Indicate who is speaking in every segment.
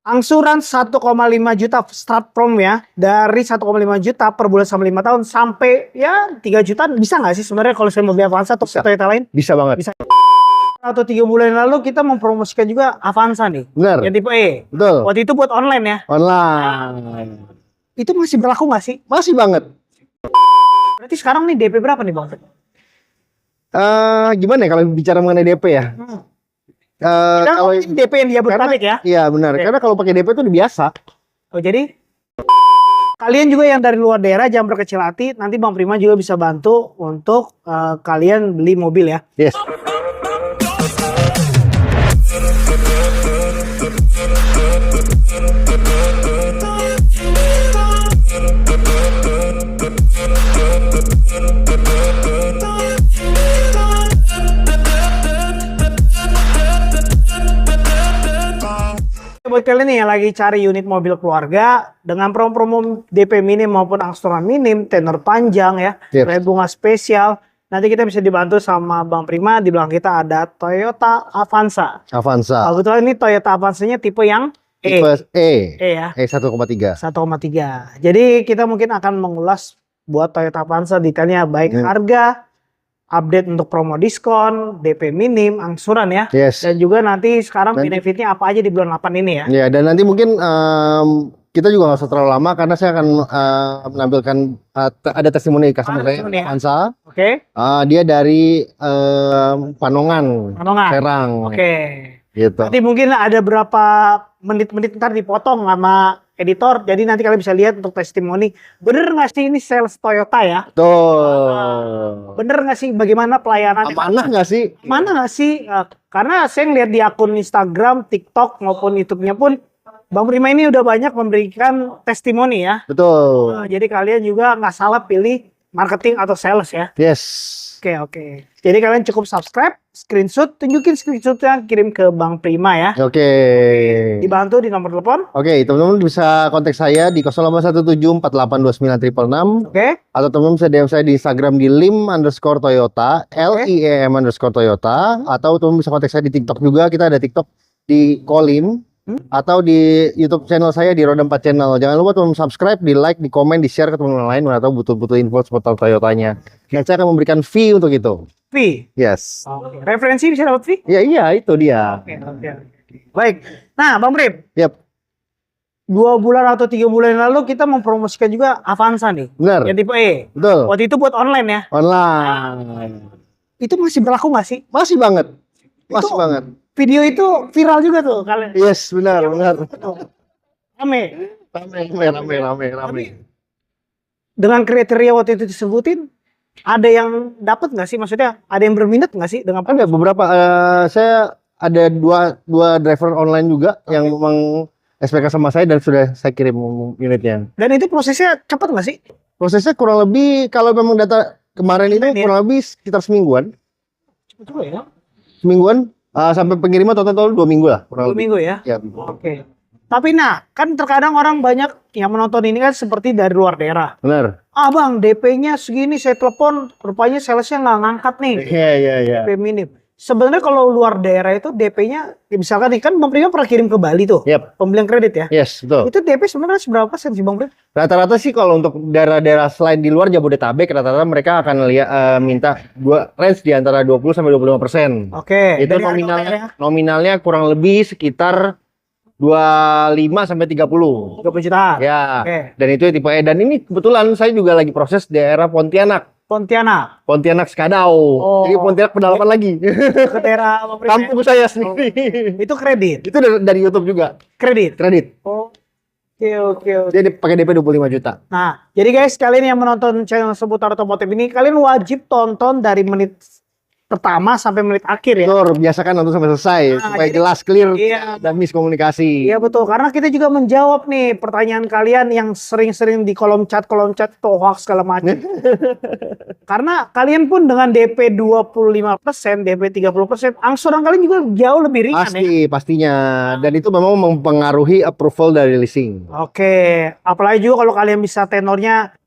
Speaker 1: Angsuran 1,5 juta start from ya. Dari 1,5 juta per bulan sama 5 tahun sampai ya 3 juta bisa nggak sih sebenarnya kalau saya mau beli Avanza atau Toyota lain?
Speaker 2: Bisa banget.
Speaker 1: Bisa. Atau 3 bulan yang lalu kita mempromosikan juga Avanza nih.
Speaker 2: Benar.
Speaker 1: Yang tipe E.
Speaker 2: Betul.
Speaker 1: Waktu itu buat online ya.
Speaker 2: Online.
Speaker 1: Itu masih berlaku nggak sih?
Speaker 2: Masih banget.
Speaker 1: Berarti sekarang nih DP berapa nih Bang?
Speaker 2: Gimana ya kalau bicara mengenai DP ya?
Speaker 1: Kalau DP yang dia Jabodetabek ya?
Speaker 2: Iya benar.
Speaker 1: Oke.
Speaker 2: Karena kalau pakai DP itu udah biasa.
Speaker 1: Oh jadi kalian juga yang dari luar daerah jangan berkecil hati. Nanti Bang Prima juga bisa bantu untuk kalian beli mobil ya.
Speaker 2: Yes.
Speaker 1: Buat kalian nih yang lagi cari unit mobil keluarga dengan promo-promo DP minim maupun angsuran minim, tenor panjang ya,
Speaker 2: Yep.
Speaker 1: bunga spesial. Nanti kita bisa dibantu sama Bang Prima. Di belakang kita ada Toyota Avanza.
Speaker 2: Avanza.
Speaker 1: Kebetulan ini Toyota Avanza-nya tipe yang E.
Speaker 2: Tipe E.
Speaker 1: E ya.
Speaker 2: E 1,3.
Speaker 1: 1,3. Jadi kita mungkin akan mengulas buat Toyota Avanza detailnya baik harga, update untuk promo diskon, DP minim, angsuran ya.
Speaker 2: Yes.
Speaker 1: Dan juga nanti sekarang benefitnya apa aja di bulan 8 ini ya.
Speaker 2: Ya, dan nanti mungkin kita juga nggak usah terlalu lama karena saya akan menampilkan ada testimoni customer saya,
Speaker 1: testimoni ya.
Speaker 2: Avanza.
Speaker 1: Oke.
Speaker 2: Dia dari Panongan,
Speaker 1: Panongan.
Speaker 2: Serang.
Speaker 1: Oke.
Speaker 2: Gitu.
Speaker 1: Nanti mungkin ada berapa menit-menit ntar dipotong sama editor. Jadi nanti kalian bisa lihat untuk testimoni. Bener nggak sih ini sales Toyota ya?
Speaker 2: Tuh.
Speaker 1: Bener nggak sih bagaimana pelayanan?
Speaker 2: Amanah nggak sih?
Speaker 1: Mana nggak sih? Karena saya ngeliat di akun Instagram, TikTok maupun YouTube-nya pun Bang Prima ini udah banyak memberikan testimoni ya.
Speaker 2: Betul.
Speaker 1: Jadi kalian juga nggak salah pilih marketing atau sales ya.
Speaker 2: Yes.
Speaker 1: Oke. Jadi kalian cukup subscribe, screenshot, tunjukin screenshotnya, kirim ke Bang Prima ya.
Speaker 2: Oke.
Speaker 1: Dibantu di nomor telepon.
Speaker 2: Oke, teman-teman bisa kontak saya di 0817482966.
Speaker 1: Oke.
Speaker 2: Atau teman-teman bisa DM saya di Instagram di lim_toyota, LIEM_toyota. Atau teman-teman bisa kontak saya di TikTok juga. Kita ada TikTok di Kolim. Atau di YouTube channel saya di Roda 4 Channel. Jangan lupa teman-teman subscribe, di like, di komen, di share ke teman-teman lain atau butuh info seputar Toyotanya. Dan saya akan memberikan fee untuk itu.
Speaker 1: Fee.
Speaker 2: Yes.
Speaker 1: Oke. Referensi bisa dapat fee?
Speaker 2: Iya itu dia.
Speaker 1: Oke. Baik. Nah, Bang Prim.
Speaker 2: Yap.
Speaker 1: 2 bulan atau 3 bulan yang lalu kita mempromosikan juga Avanza nih.
Speaker 2: Benar.
Speaker 1: Yang tipe E.
Speaker 2: Betul.
Speaker 1: Waktu itu buat online ya.
Speaker 2: Online.
Speaker 1: Itu masih berlaku nggak sih?
Speaker 2: Masih banget. Masih banget.
Speaker 1: Video itu viral juga tuh kalian.
Speaker 2: Yes, benar.
Speaker 1: Rame.
Speaker 2: Rame.
Speaker 1: Dengan kriteria waktu itu disebutin, ada yang dapat nggak sih? Maksudnya ada yang berminat nggak sih dengan?
Speaker 2: Ada beberapa. Saya ada dua driver online juga yang memang SPK sama saya dan sudah saya kirim unitnya.
Speaker 1: Dan itu prosesnya cepat nggak sih?
Speaker 2: Prosesnya kurang lebih kalau memang data kemarin itu kurang lebih sekitar semingguan.
Speaker 1: Cepet juga ya.
Speaker 2: Semingguan sampai pengiriman total 2 minggu lah.
Speaker 1: 2 minggu ya.
Speaker 2: Ya.
Speaker 1: Oke. Tapi kan terkadang orang banyak yang menonton ini kan seperti dari luar daerah.
Speaker 2: Benar.
Speaker 1: Ah Bang, DP-nya segini, saya telepon, rupanya salesnya nggak ngangkat nih.
Speaker 2: Iya.
Speaker 1: DP minim. Sebenarnya kalau luar daerah itu DP-nya, misalkan nih kan Bang Prima pernah kirim ke Bali tuh,
Speaker 2: Yap.
Speaker 1: pembelian kredit ya.
Speaker 2: Yes, betul.
Speaker 1: Itu DP sebenarnya seberapa persen sih Bang Prima?
Speaker 2: Rata-rata sih kalau untuk daerah-daerah selain di luar Jabodetabek, rata-rata mereka akan minta range di antara 20-25%.
Speaker 1: Oke.
Speaker 2: Itu
Speaker 1: dari
Speaker 2: nominalnya kurang lebih sekitar 25-30.
Speaker 1: 30 juta.
Speaker 2: Ya.
Speaker 1: Oke.
Speaker 2: Dan itu tipe E. Dan ini kebetulan saya juga lagi proses daerah Pontianak Skadau. Jadi Pontianak pedalaman lagi.
Speaker 1: Ke daerah Bang Prima.
Speaker 2: Kampung saya sendiri.
Speaker 1: Itu kredit.
Speaker 2: Itu dari YouTube juga.
Speaker 1: Kredit.
Speaker 2: Oh.
Speaker 1: Oke.
Speaker 2: Jadi pakai DP 25 juta.
Speaker 1: Nah, jadi guys, kalian yang menonton channel seputar otomotif ini, kalian wajib tonton dari menit pertama sampai menit akhir ya.
Speaker 2: Betul, biasakan nonton sampai selesai supaya
Speaker 1: jadi-
Speaker 2: jelas, clear,
Speaker 1: Iya.
Speaker 2: dan miskomunikasi.
Speaker 1: Iya betul, karena kita juga menjawab nih pertanyaan kalian yang sering-sering di kolom chat tuh hoax segala macam. Karena kalian pun dengan DP 25%, DP 30%, angsuran kalian juga jauh lebih ringan ya.
Speaker 2: Pastinya. Dan itu memang mempengaruhi approval dari leasing.
Speaker 1: Oke, apalagi juga kalau kalian bisa tenornya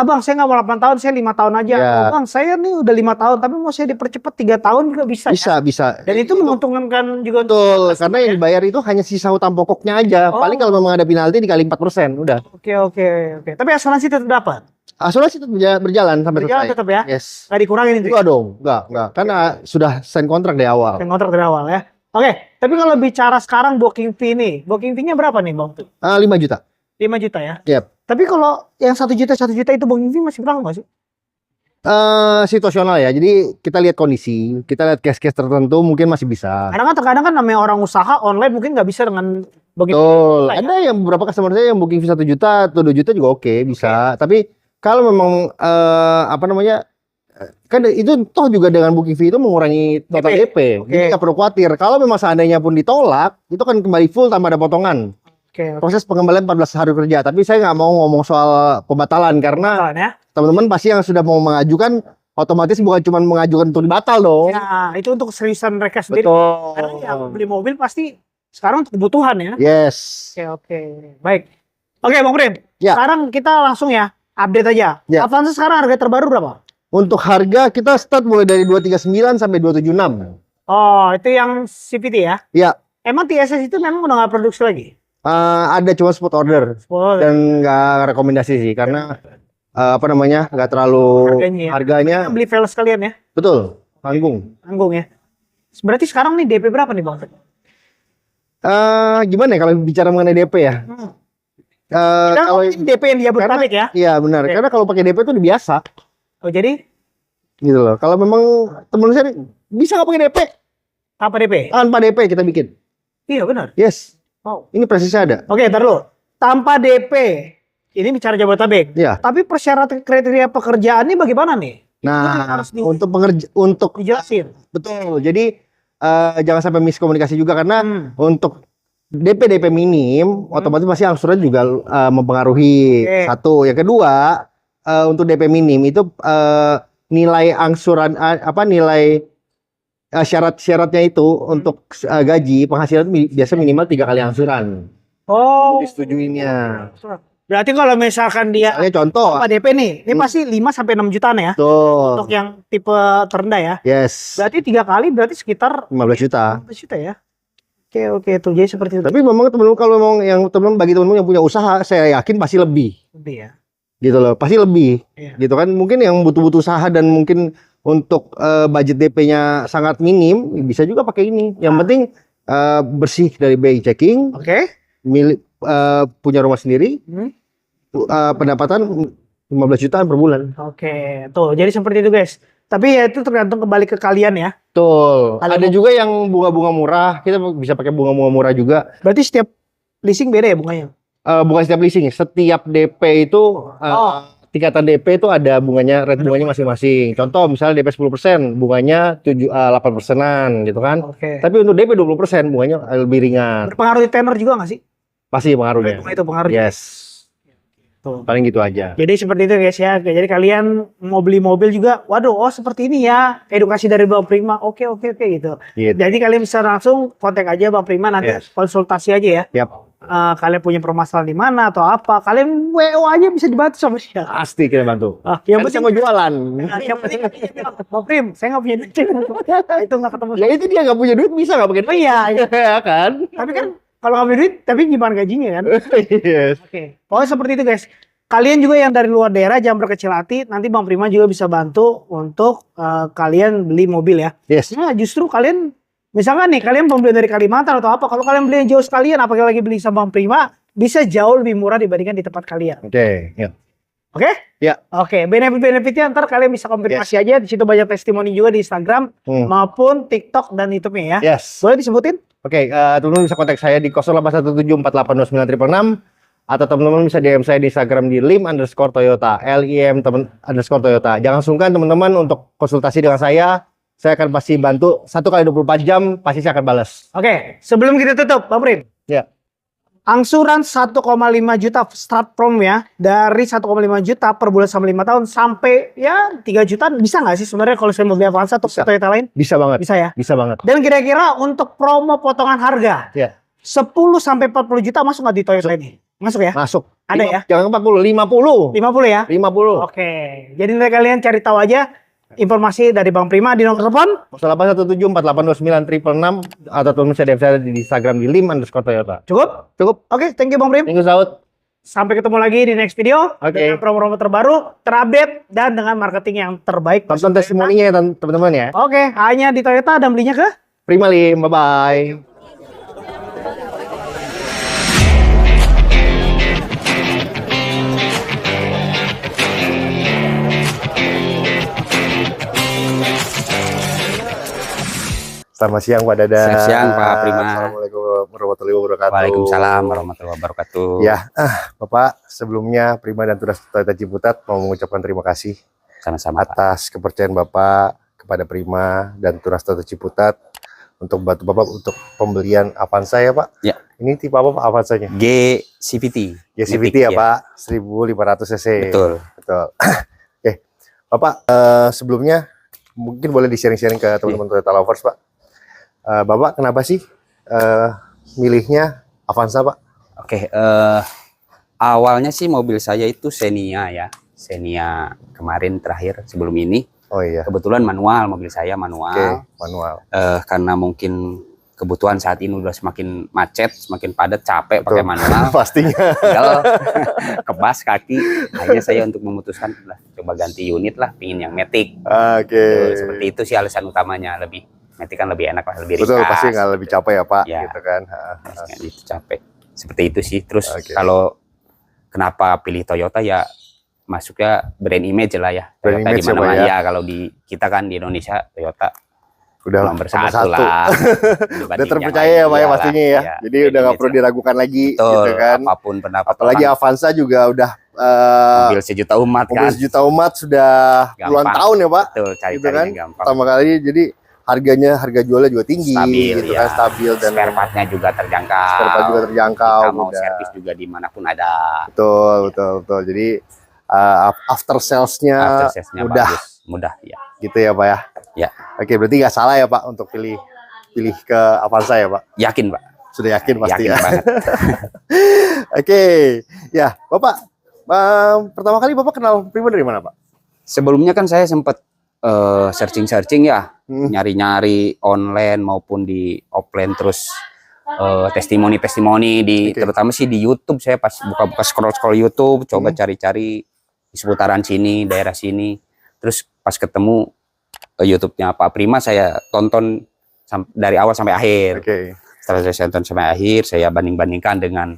Speaker 1: Bang, saya nggak mau 8 tahun, saya 5 tahun aja.
Speaker 2: Ya.
Speaker 1: Oh, Bang, saya nih udah 5 tahun, tapi mau saya dipercepat 3 tahun juga bisa.
Speaker 2: Bisa,
Speaker 1: Ya?
Speaker 2: bisa.
Speaker 1: Dan itu menguntungkan juga untuk
Speaker 2: Betul,
Speaker 1: customer,
Speaker 2: karena yang
Speaker 1: ya?
Speaker 2: dibayar itu hanya sisa hutang pokoknya aja.
Speaker 1: Oh.
Speaker 2: Paling kalau memang ada penalti dikali 4%, udah.
Speaker 1: Oke. Tapi asuransi tetap dapat.
Speaker 2: Asuransi tetap berjalan sampai
Speaker 1: Berjalan
Speaker 2: selesai.
Speaker 1: tetap ya.
Speaker 2: Yes.
Speaker 1: Nggak dikurangin itu.
Speaker 2: Enggak dong, enggak. Karena sudah sign kontrak dari awal.
Speaker 1: Yang kontrak dari awal ya. Oke, tapi kalau bicara sekarang booking fee nih, booking fee-nya berapa nih, Bang?
Speaker 2: 5 juta.
Speaker 1: 5 juta ya.
Speaker 2: Yep.
Speaker 1: Tapi kalau yang 1 juta itu booking fee masih berapa nggak sih?
Speaker 2: Situasional ya. Jadi kita lihat kondisi, kita lihat case-case tertentu mungkin masih bisa.
Speaker 1: Karena kan terkadang kan namanya orang usaha online mungkin nggak bisa dengan booking fee.
Speaker 2: Betul.
Speaker 1: Ya.
Speaker 2: Ada yang beberapa customer saya yang booking fee 1 juta atau 2 juta juga oke, bisa. Tapi kalau memang kan itu toh juga dengan booking fee itu mengurangi total DP. Jadi nggak perlu khawatir. Kalau memang seandainya pun ditolak, itu kan kembali full tanpa ada potongan.
Speaker 1: Oke.
Speaker 2: Proses pengembalian 14 hari kerja. Tapi saya nggak mau ngomong soal pembatalan karena
Speaker 1: Ya.
Speaker 2: teman-teman pasti yang sudah mau mengajukan otomatis bukan cuma mengajukan untuk dibatal dong.
Speaker 1: Ya, itu untuk keseriusan mereka sendiri.
Speaker 2: Betul.
Speaker 1: Karena yang beli mobil pasti sekarang untuk kebutuhan ya.
Speaker 2: Yes.
Speaker 1: Oke. Baik. Oke, Bang Prim.
Speaker 2: Ya.
Speaker 1: Sekarang kita langsung ya update aja.
Speaker 2: Ya.
Speaker 1: Avanza sekarang harga terbaru berapa?
Speaker 2: Untuk harga kita start mulai dari 239 sampai 276.
Speaker 1: Oh, itu yang CVT ya?
Speaker 2: Ya.
Speaker 1: Emang TSS itu memang udah nggak produksi lagi?
Speaker 2: Ada cuma spot order
Speaker 1: Oh,
Speaker 2: dan nggak rekomendasi sih karena nggak terlalu harganya.
Speaker 1: beli fail sekalian ya?
Speaker 2: Betul, tanggung.
Speaker 1: Tanggung ya. Berarti sekarang nih DP berapa nih Bang?
Speaker 2: Gimana ya kalau bicara mengenai DP ya?
Speaker 1: Kalau
Speaker 2: Kalau
Speaker 1: DP yang Jabodetabek ya?
Speaker 2: Iya benar, karena kalau pakai DP itu udah biasa
Speaker 1: Oh jadi
Speaker 2: gitu loh. Kalau memang temen saya bisa nggak pakai DP?
Speaker 1: apa DP?
Speaker 2: Tanpa DP kita bikin.
Speaker 1: Iya benar.
Speaker 2: Yes.
Speaker 1: Wow.
Speaker 2: Ini presisnya ada.
Speaker 1: Oke, ntar dulu. Tanpa DP. Ini bicara Jabodetabek.
Speaker 2: Iya.
Speaker 1: Tapi persyaratan kriteria pekerjaannya bagaimana nih?
Speaker 2: Nah,
Speaker 1: harus
Speaker 2: untuk
Speaker 1: dijelasin.
Speaker 2: betul. Jadi jangan sampai miskomunikasi juga karena untuk DP minim otomatis pasti angsuran juga mempengaruhi.
Speaker 1: Oke.
Speaker 2: Satu. Yang kedua, untuk DP minim itu nilai angsuran nilai syarat-syaratnya itu untuk gaji penghasilan biasa minimal 3 kali angsuran.
Speaker 1: Oh.
Speaker 2: Disetujuinnya.
Speaker 1: Berarti kalau misalkan dia
Speaker 2: Misalnya contoh.
Speaker 1: tanpa DP nih, ini pasti 5 sampai 6 jutaan ya?
Speaker 2: Tuh.
Speaker 1: Untuk yang tipe terendah ya?
Speaker 2: Yes.
Speaker 1: Berarti 3 kali berarti sekitar
Speaker 2: 15 juta.
Speaker 1: 15 juta ya? Oke, tuh jadi seperti itu.
Speaker 2: Tapi memang teman-teman kalau memang bagi teman-teman yang punya usaha, saya yakin pasti lebih.
Speaker 1: Lebih ya.
Speaker 2: Gitu loh, pasti lebih.
Speaker 1: Iya.
Speaker 2: Gitu kan, mungkin yang butuh-butuh usaha dan mungkin untuk budget DP-nya sangat minim, bisa juga pakai ini. Yang penting bersih dari BI checking,
Speaker 1: Oke.
Speaker 2: punya rumah sendiri, pendapatan 15 jutaan per bulan.
Speaker 1: Oke, tuh jadi seperti itu guys. Tapi ya itu tergantung kembali ke kalian ya.
Speaker 2: Betul.
Speaker 1: Kalau
Speaker 2: Ada juga yang bunga-bunga murah, kita bisa pakai bunga-bunga murah juga.
Speaker 1: Berarti setiap leasing beda ya bunganya?
Speaker 2: Bukan setiap leasing, setiap DP itu tingkatan DP itu ada bunganya, rate bunganya masing-masing. Contoh misalnya DP 10%, bunganya 8%-an gitu kan.
Speaker 1: Oke.
Speaker 2: Tapi untuk DP 20% bunganya lebih ringan.
Speaker 1: Berpengaruh di tenor juga nggak sih?
Speaker 2: Pasti pengaruhnya.
Speaker 1: Bunga itu pengaruh.
Speaker 2: Yes.
Speaker 1: Tuh.
Speaker 2: Paling gitu aja.
Speaker 1: Jadi seperti itu guys ya. Oke, jadi kalian mau beli mobil juga, waduh, oh seperti ini ya. Edukasi dari Bang Prima. Oke gitu.
Speaker 2: Gitu.
Speaker 1: Jadi kalian bisa langsung kontak aja Bang Prima nanti konsultasi aja ya.
Speaker 2: Yap.
Speaker 1: Kalian punya permasalahan di mana atau apa, kalian WO aja bisa dibantu sama dia.
Speaker 2: Pasti kita bantu.
Speaker 1: Yang
Speaker 2: Kan
Speaker 1: penting
Speaker 2: saya mau jualan.
Speaker 1: yang penting dia bilang, Bang Prim, saya nggak punya duit. Itu nggak ketemu.
Speaker 2: Ya itu dia nggak punya duit bisa nggak pakai duit?
Speaker 1: Oh iya.
Speaker 2: Ya kan?
Speaker 1: Tapi kan kalau nggak punya duit, tapi gimana gajinya kan?
Speaker 2: Yes.
Speaker 1: Oke. Pokoknya seperti itu guys. Kalian juga yang dari luar daerah jangan berkecil hati. Nanti Bang Prima juga bisa bantu untuk kalian beli mobil ya.
Speaker 2: Yes.
Speaker 1: Nah justru kalian misalkan nih kalian pembelian dari Kalimantan atau apa, kalau kalian beli yang jauh sekalian, apalagi lagi beli sama Bang Prima, bisa jauh lebih murah dibandingkan di tempat kalian.
Speaker 2: Oke. Ya.
Speaker 1: Oke?
Speaker 2: Ya.
Speaker 1: Oke, benefit-benefitnya ntar kalian bisa konfirmasi aja. Di situ banyak testimoni juga di Instagram maupun TikTok dan YouTube-nya ya.
Speaker 2: Yes.
Speaker 1: Boleh disebutin?
Speaker 2: Oke, teman-teman bisa kontak saya di 0817482936 atau teman-teman bisa DM saya di Instagram di lim_toyota, lim_toyota. Jangan sungkan teman-teman untuk konsultasi dengan saya. Saya akan pasti bantu 1 kali 24 jam, pasti saya akan balas.
Speaker 1: Oke, sebelum kita tutup, Bang Prim.
Speaker 2: Ya.
Speaker 1: Angsuran 1,5 juta start from ya. Dari 1,5 juta per bulan sama 5 tahun sampai ya 3 jutaan. Bisa nggak sih sebenarnya kalau saya mau beli Avanza atau Toyota lain?
Speaker 2: Bisa banget.
Speaker 1: Bisa ya?
Speaker 2: Bisa banget.
Speaker 1: Dan kira-kira untuk promo potongan harga.
Speaker 2: Ya.
Speaker 1: 10 sampai 40 juta masuk nggak di Toyota ini? Masuk ya?
Speaker 2: Masuk.
Speaker 1: Ada ya?
Speaker 2: Jangan 40, 50.
Speaker 1: 50 ya?
Speaker 2: 50.
Speaker 1: Oke. Jadi nanti kalian cari tahu aja informasi dari Bang Prima di nomor telepon
Speaker 2: 0817482966 atau teman saya di Instagram di lim_toyota.
Speaker 1: cukup?
Speaker 2: Cukup.
Speaker 1: Oke, thank you Bang Prim.
Speaker 2: Minggu Saud.
Speaker 1: Sampai ketemu lagi di next video dengan promo-promo terbaru, terupdate dan dengan marketing yang terbaik.
Speaker 2: Tonton testimoninya ya teman-teman ya.
Speaker 1: Oke, hanya di Toyota dan belinya ke
Speaker 2: Prima Lim. Bye bye. Selamat siang Pak Dadan.
Speaker 3: Selamat siang Pak Prima.
Speaker 2: Assalamualaikum warahmatullahi wabarakatuh.
Speaker 3: Waalaikumsalam warahmatullahi wabarakatuh.
Speaker 2: Ya, Bapak, sebelumnya Prima dan Turas Toyota Ciputat mau mengucapkan terima kasih
Speaker 3: Sama-sama Pak.
Speaker 2: atas kepercayaan Bapak kepada Prima dan Turas Toyota Ciputat untuk bantu Bapak untuk pembelian Avanza ya Pak.
Speaker 3: Ya.
Speaker 2: Ini tipe apa Pak Avanzanya?
Speaker 3: GCVT.
Speaker 2: GCVT ya
Speaker 3: Matic,
Speaker 2: Pak, 1500 cc.
Speaker 3: Betul.
Speaker 2: Betul. Oke, Bapak, sebelumnya mungkin boleh di-sharing-sharing ke teman-teman Toyota lovers Pak. Bapak kenapa sih milihnya Avanza Pak?
Speaker 3: Oke, awalnya sih mobil saya itu Xenia ya. Xenia kemarin terakhir sebelum ini.
Speaker 2: Oh iya.
Speaker 3: Kebetulan manual, mobil saya manual.
Speaker 2: Oke, manual.
Speaker 3: Karena mungkin kebutuhan saat ini udah semakin macet, semakin padat, capek pakai manual.
Speaker 2: Pastinya.
Speaker 3: Tinggal kebas kaki. Akhirnya saya untuk memutuskan lah coba ganti unit lah, pingin yang Matic.
Speaker 2: Oke.
Speaker 3: Seperti itu sih alasan utamanya, lebih Matic kan lebih enak lah, lebih ringkas.
Speaker 2: Betul, pasti nggak lebih capek ya Pak,
Speaker 3: Ya.
Speaker 2: gitu kan.
Speaker 3: Nggak gitu capek. Seperti itu sih. Terus
Speaker 2: Oke.
Speaker 3: kalau kenapa pilih Toyota ya masuknya brand image lah ya.
Speaker 2: Brand
Speaker 3: Toyota
Speaker 2: image
Speaker 3: di mana-mana
Speaker 2: ya, Pak, ya.
Speaker 3: ya. Kalau di kita kan di Indonesia Toyota
Speaker 2: Udah
Speaker 3: nomor
Speaker 2: nomor
Speaker 3: satu lah.
Speaker 2: Udah terpercaya ya Pak ya pastinya ya. Jadi udah nggak perlu diragukan lagi,
Speaker 3: Betul,
Speaker 2: gitu kan.
Speaker 3: apapun pendapat
Speaker 2: Apalagi
Speaker 3: orang,
Speaker 2: Avanza juga udah
Speaker 3: mobil sejuta umat
Speaker 2: mobil
Speaker 3: kan.
Speaker 2: sejuta umat sudah puluhan
Speaker 3: Gampang.
Speaker 2: tahun ya Pak.
Speaker 3: Betul,
Speaker 2: Gitu
Speaker 3: cari-carinya
Speaker 2: kan.
Speaker 3: gampang.
Speaker 2: Pertama kali jadi harga jualnya juga tinggi,
Speaker 3: Stabil
Speaker 2: gitu
Speaker 3: ya.
Speaker 2: kan, stabil dan
Speaker 3: spare part-nya juga terjangkau.
Speaker 2: spare part juga terjangkau.
Speaker 3: Kita mau
Speaker 2: mudah.
Speaker 3: servis juga dimanapun ada.
Speaker 2: Betul. Jadi after sales-nya
Speaker 3: After sales-nya
Speaker 2: mudah,
Speaker 3: bagus, mudah ya.
Speaker 2: gitu ya Pak ya.
Speaker 3: Ya,
Speaker 2: Oke, berarti nggak salah ya Pak untuk pilih ke Avanza ya Pak.
Speaker 3: yakin Pak.
Speaker 2: Sudah yakin pasti
Speaker 3: Yakin
Speaker 2: ya.
Speaker 3: banget.
Speaker 2: Oke, ya Bapak. Pertama kali Bapak kenal Prima dari mana Pak?
Speaker 3: Sebelumnya kan saya sempat searching ya,
Speaker 2: Hmm.
Speaker 3: nyari-nyari online maupun di offline, terus testimoni-testimoni di
Speaker 2: Oke.
Speaker 3: terutama sih di YouTube. Saya pas buka-buka scroll YouTube, coba cari-cari di seputaran sini, daerah sini. Terus pas ketemu YouTube-nya Pak Prima, saya tonton dari awal sampai akhir.
Speaker 2: Oke.
Speaker 3: Setelah saya tonton sampai akhir, saya banding-bandingkan dengan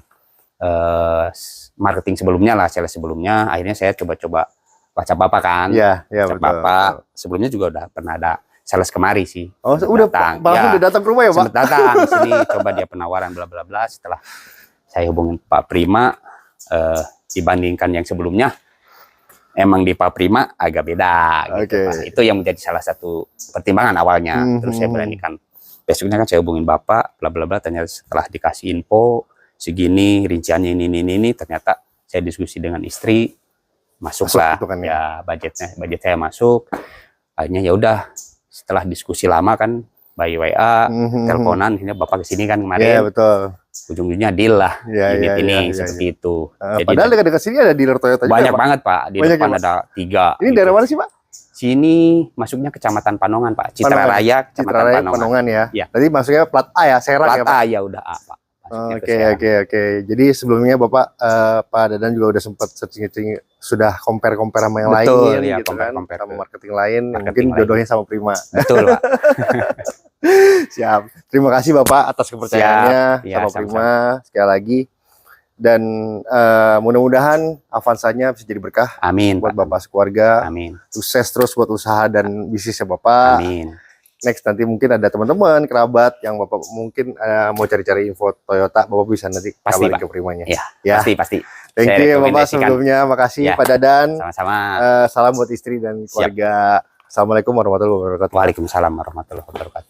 Speaker 3: marketing sebelumnya lah, sales sebelumnya. Akhirnya saya coba-coba baca Bapak kan.
Speaker 2: Ya,
Speaker 3: WhatsApp
Speaker 2: betul.
Speaker 3: Bapak. Sebelumnya juga udah pernah ada sales kemari sih.
Speaker 2: Oh,
Speaker 3: Sempet
Speaker 2: udah
Speaker 3: datang.
Speaker 2: langsung
Speaker 3: Ya,
Speaker 2: udah datang ke rumah ya Pak?
Speaker 3: sempet datang ke sini, coba dia penawaran bla bla bla. Setelah saya hubungin Pak Prima, dibandingkan yang sebelumnya, emang di Pak Prima agak beda gitu,
Speaker 2: Oke.
Speaker 3: Pak. Itu yang menjadi salah satu pertimbangan awalnya. Terus saya beranikan. Besoknya kan saya hubungin Bapak, bla bla bla. Ternyata setelah dikasih info segini, rinciannya ini, ternyata saya diskusi dengan istri, masuklah.
Speaker 2: Masuk, kan,
Speaker 3: Ya budget saya masuk. Akhirnya ya udah, setelah diskusi lama kan, by WA, teleponan, akhirnya Bapak kesini kan
Speaker 2: Iya,
Speaker 3: kemarin.
Speaker 2: betul.
Speaker 3: Ujung-ujungnya deal lah
Speaker 2: Iya,
Speaker 3: unit
Speaker 2: iya,
Speaker 3: ini
Speaker 2: iya,
Speaker 3: seperti
Speaker 2: iya.
Speaker 3: itu. Jadi
Speaker 2: Padahal dekat-dekat sini ada dealer Toyota juga
Speaker 3: banyak
Speaker 2: Pak.
Speaker 3: banget Pak, di
Speaker 2: Banyak ya,
Speaker 3: depan
Speaker 2: Pak?
Speaker 3: ada 3.
Speaker 2: Ini daerah mana sih Pak?
Speaker 3: Sini masuknya Kecamatan Panongan Pak, Citra
Speaker 2: Panongan.
Speaker 3: Raya,
Speaker 2: Citra
Speaker 3: Kecamatan
Speaker 2: Raya,
Speaker 3: Panongan.
Speaker 2: Panongan ya.
Speaker 3: Iya.
Speaker 2: Tadi masuknya plat A ya, Serang ya
Speaker 3: Plat
Speaker 2: Pak?
Speaker 3: A ya udah A Pak. Masuknya ke Serang.
Speaker 2: Oke. Jadi sebelumnya Bapak Pak Dadan juga udah sempat searching, sudah compare sama yang
Speaker 3: Betul,
Speaker 2: lain
Speaker 3: ya,
Speaker 2: gitu kan,
Speaker 3: compare
Speaker 2: sama marketing lain, yang
Speaker 3: Marketing
Speaker 2: mungkin
Speaker 3: lain.
Speaker 2: jodohnya sama Prima.
Speaker 3: Betul Pak.
Speaker 2: Siap. Terima kasih Bapak atas kepercayaannya
Speaker 3: Siap. Ya,
Speaker 2: sama
Speaker 3: sama-sama.
Speaker 2: Prima sekali lagi. Dan mudah-mudahan Avanzanya bisa jadi berkah
Speaker 3: Amin
Speaker 2: buat
Speaker 3: Pak.
Speaker 2: Bapak sekeluarga.
Speaker 3: Amin.
Speaker 2: Sukses terus buat usaha dan bisnisnya Bapak.
Speaker 3: Amin.
Speaker 2: Next nanti mungkin ada teman-teman, kerabat yang Bapak mungkin mau cari-cari info Toyota, Bapak bisa nanti
Speaker 3: Pasti,
Speaker 2: kabarin
Speaker 3: Pak.
Speaker 2: ke Primanya.
Speaker 3: Ya,
Speaker 2: Ya.
Speaker 3: pasti.
Speaker 2: Thank
Speaker 3: Saya
Speaker 2: you Bapak
Speaker 3: rekomendasikan.
Speaker 2: sebelumnya. Makasih
Speaker 3: Ya.
Speaker 2: Pak Dadan.
Speaker 3: Sama-sama.
Speaker 2: Salam buat istri dan keluarga. Assalamualaikum warahmatullahi wabarakatuh.
Speaker 3: Waalaikumsalam warahmatullahi wabarakatuh.